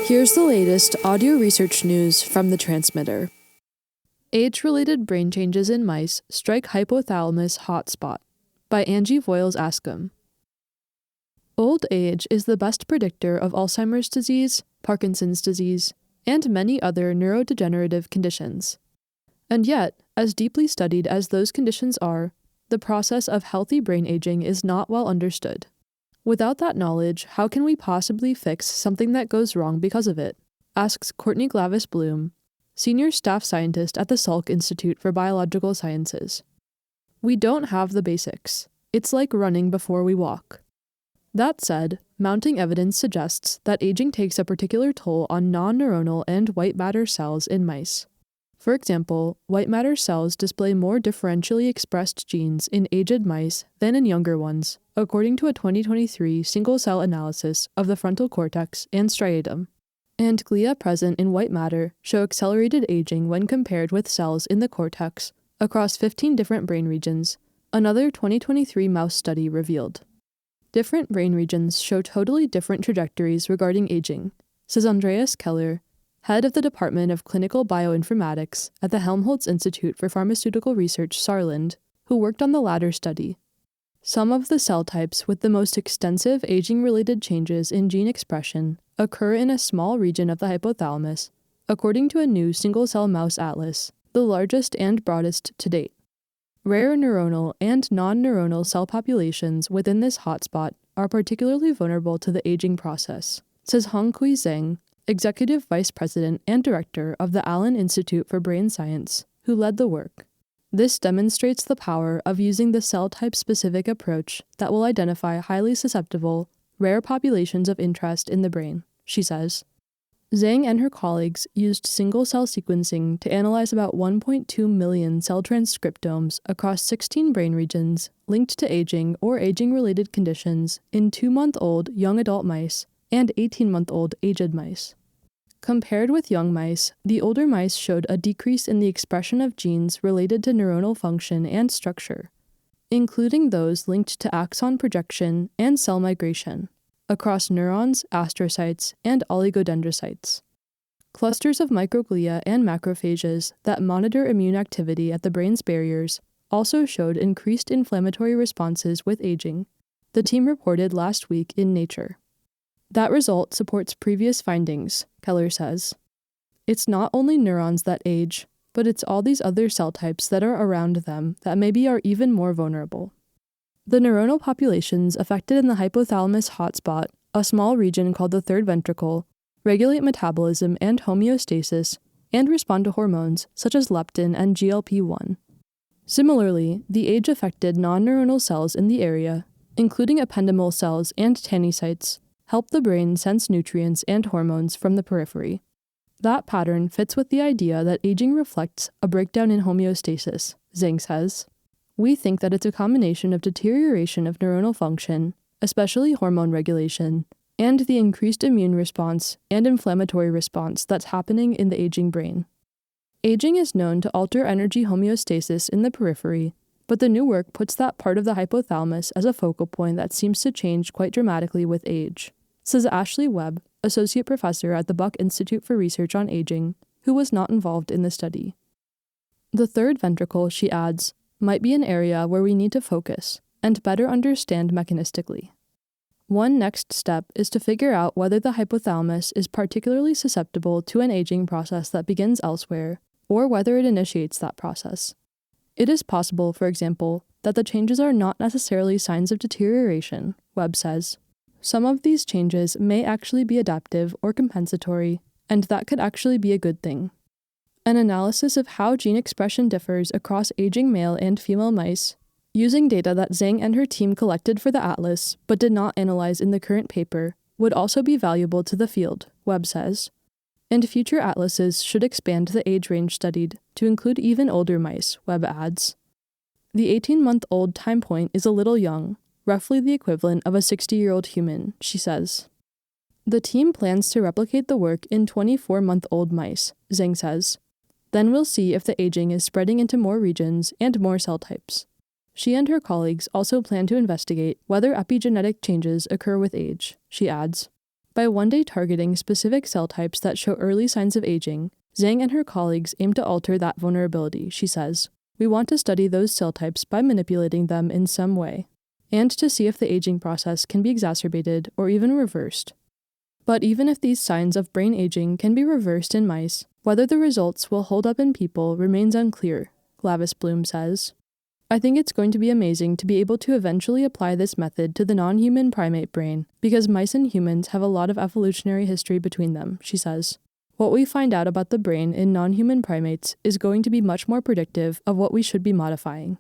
Here's the latest audio research news from the transmitter. Age-related brain changes in mice strike hypothalamus hotspot by Angie Voiles-Ascombe. Old age is the best predictor of Alzheimer's disease, Parkinson's disease, and many other neurodegenerative conditions. And yet, as deeply studied as those conditions are, the process of healthy brain aging is not well understood. Without that knowledge, how can we possibly fix something that goes wrong because of it? Asks Courtney Glavis-Bloom, senior staff scientist at the Salk Institute for Biological Sciences. We don't have the basics. It's like running before we walk. That said, mounting evidence suggests that aging takes a particular toll on non-neuronal and white matter cells in mice. For example, white matter cells display more differentially expressed genes in aged mice than in younger ones, according to a 2023 single-cell analysis of the frontal cortex and striatum. And glia present in white matter show accelerated aging when compared with cells in the cortex across 15 different brain regions, another 2023 mouse study revealed. Different brain regions show totally different trajectories regarding aging, says Andreas Keller, head of the Department of Clinical Bioinformatics at the Helmholtz Institute for Pharmaceutical Research Saarland, who worked on the latter study. Some of the cell types with the most extensive aging-related changes in gene expression occur in a small region of the hypothalamus, according to a new single-cell mouse atlas, the largest and broadest to date. Rare neuronal and non-neuronal cell populations within this hotspot are particularly vulnerable to the aging process, says Hongqi Zheng, Executive Vice President and Director of the Allen Institute for Brain Science, who led the work. This demonstrates the power of using the cell-type-specific approach that will identify highly susceptible, rare populations of interest in the brain, she says. Zhang and her colleagues used single-cell sequencing to analyze about 1.2 million cell transcriptomes across 16 brain regions linked to aging or aging-related conditions in 2-month-old young adult mice and 18-month-old aged mice. Compared with young mice, the older mice showed a decrease in the expression of genes related to neuronal function and structure, including those linked to axon projection and cell migration, across neurons, astrocytes, and oligodendrocytes. Clusters of microglia and macrophages that monitor immune activity at the brain's barriers also showed increased inflammatory responses with aging, the team reported last week in Nature. That result supports previous findings, Keller says. It's not only neurons that age, but it's all these other cell types that are around them that maybe are even more vulnerable. The neuronal populations affected in the hypothalamus hotspot, a small region called the third ventricle, regulate metabolism and homeostasis and respond to hormones such as leptin and GLP-1. Similarly, the age-affected non-neuronal cells in the area, including ependymal cells and tannocytes, help the brain sense nutrients and hormones from the periphery. That pattern fits with the idea that aging reflects a breakdown in homeostasis, Zhang says. We think that it's a combination of deterioration of neuronal function, especially hormone regulation, and the increased immune response and inflammatory response that's happening in the aging brain. Aging is known to alter energy homeostasis in the periphery, but the new work puts that part of the hypothalamus as a focal point that seems to change quite dramatically with age, says Ashley Webb, associate professor at the Buck Institute for Research on Aging, who was not involved in the study. The third ventricle, she adds, might be an area where we need to focus and better understand mechanistically. One next step is to figure out whether the hypothalamus is particularly susceptible to an aging process that begins elsewhere, or whether it initiates that process. It is possible, for example, that the changes are not necessarily signs of deterioration, Webb says. Some of these changes may actually be adaptive or compensatory, and that could actually be a good thing. An analysis of how gene expression differs across aging male and female mice, using data that Zhang and her team collected for the atlas but did not analyze in the current paper, would also be valuable to the field, Webb says. And future atlases should expand the age range studied to include even older mice, Webb adds. The 18-month-old time point is a little young, roughly the equivalent of a 60-year-old human, she says. The team plans to replicate the work in 24-month-old mice, Zhang says. Then we'll see if the aging is spreading into more regions and more cell types. She and her colleagues also plan to investigate whether epigenetic changes occur with age, she adds. By one day targeting specific cell types that show early signs of aging, Zhang and her colleagues aim to alter that vulnerability, she says. We want to study those cell types by manipulating them in some way, and to see if the aging process can be exacerbated or even reversed. But even if these signs of brain aging can be reversed in mice, whether the results will hold up in people remains unclear, Glavis Bloom says. I think it's going to be amazing to be able to eventually apply this method to the non-human primate brain, because mice and humans have a lot of evolutionary history between them, she says. What we find out about the brain in non-human primates is going to be much more predictive of what we should be modifying.